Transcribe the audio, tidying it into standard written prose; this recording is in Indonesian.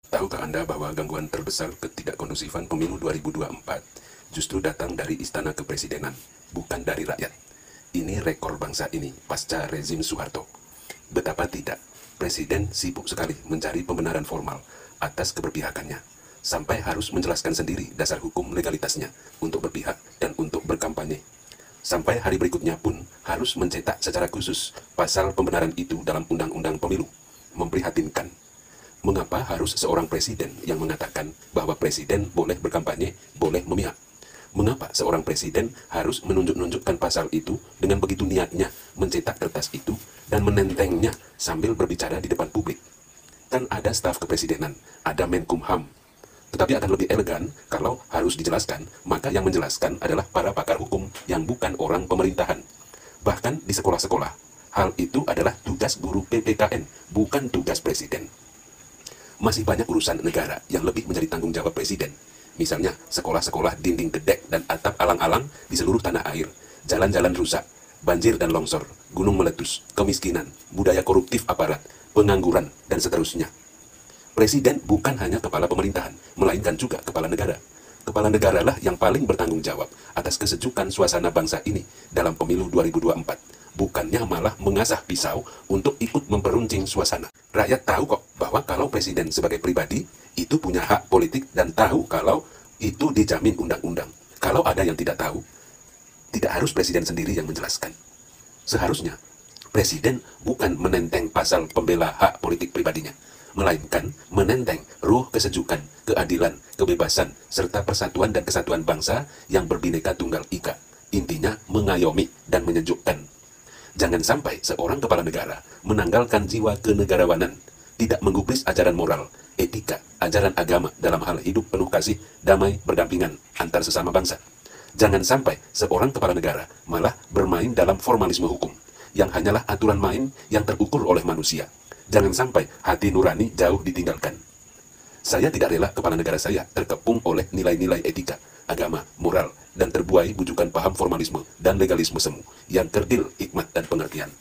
Tahukah Anda bahwa gangguan terbesar ketidakkondusifan pemilu 2024 justru datang dari istana kepresidenan, bukan dari rakyat? Ini rekor bangsa ini pasca rezim Soeharto. Betapa tidak, Presiden sibuk sekali mencari pembenaran formal atas keberpihakannya, sampai harus menjelaskan sendiri dasar hukum legalitasnya untuk berpihak dan untuk berkampanye. Sampai hari berikutnya pun harus mencetak secara khusus pasal pembenaran itu dalam undang-undang pemilu. Memprihatinkan. Mengapa harus seorang presiden yang mengatakan bahwa presiden boleh berkampanye, boleh memihak? Mengapa seorang presiden harus menunjuk-nunjukkan pasal itu dengan begitu niatnya mencetak kertas itu dan menentengnya sambil berbicara di depan publik? Kan ada staf kepresidenan, ada Menkumham. Tetapi akan lebih elegan kalau harus dijelaskan, maka yang menjelaskan adalah para pakar hukum yang bukan orang pemerintahan. Bahkan di sekolah-sekolah, hal itu adalah tugas guru PPKN, bukan tugas presiden. Masih banyak urusan negara yang lebih menjadi tanggung jawab presiden. Misalnya, sekolah-sekolah dinding gedek dan atap alang-alang di seluruh tanah air, jalan-jalan rusak, banjir dan longsor, gunung meletus, kemiskinan, budaya koruptif aparat, pengangguran, dan seterusnya. Presiden bukan hanya kepala pemerintahan, melainkan juga kepala negara. Kepala negara lah yang paling bertanggung jawab atas kesejukan suasana bangsa ini dalam pemilu 2024. Bukannya malah mengasah pisau untuk ikut memperuncing suasana. Rakyat tahu kok bahwa kalau presiden sebagai pribadi itu punya hak politik dan tahu kalau itu dijamin undang-undang. Kalau ada yang tidak tahu, tidak harus presiden sendiri yang menjelaskan. Seharusnya presiden bukan menenteng pasal pembela hak politik pribadinya, melainkan menenteng ruh kesejukan, keadilan, kebebasan, serta persatuan dan kesatuan bangsa yang berbineka tunggal ika. Intinya mengayomi dan menyejukkan. Jangan sampai seorang kepala negara menanggalkan jiwa kenegarawanan, tidak menggubris ajaran moral, etika, ajaran agama dalam hal hidup penuh kasih, damai, berdampingan antar sesama bangsa. Jangan sampai seorang kepala negara malah bermain dalam formalisme hukum, yang hanyalah aturan main yang terukur oleh manusia. Jangan sampai hati nurani jauh ditinggalkan. Saya tidak rela kepala negara saya terkepung oleh nilai-nilai etika, agama, moral, dan terbuai bujukan paham formalisme dan legalisme semu yang kerdil hikmat dan pengertian.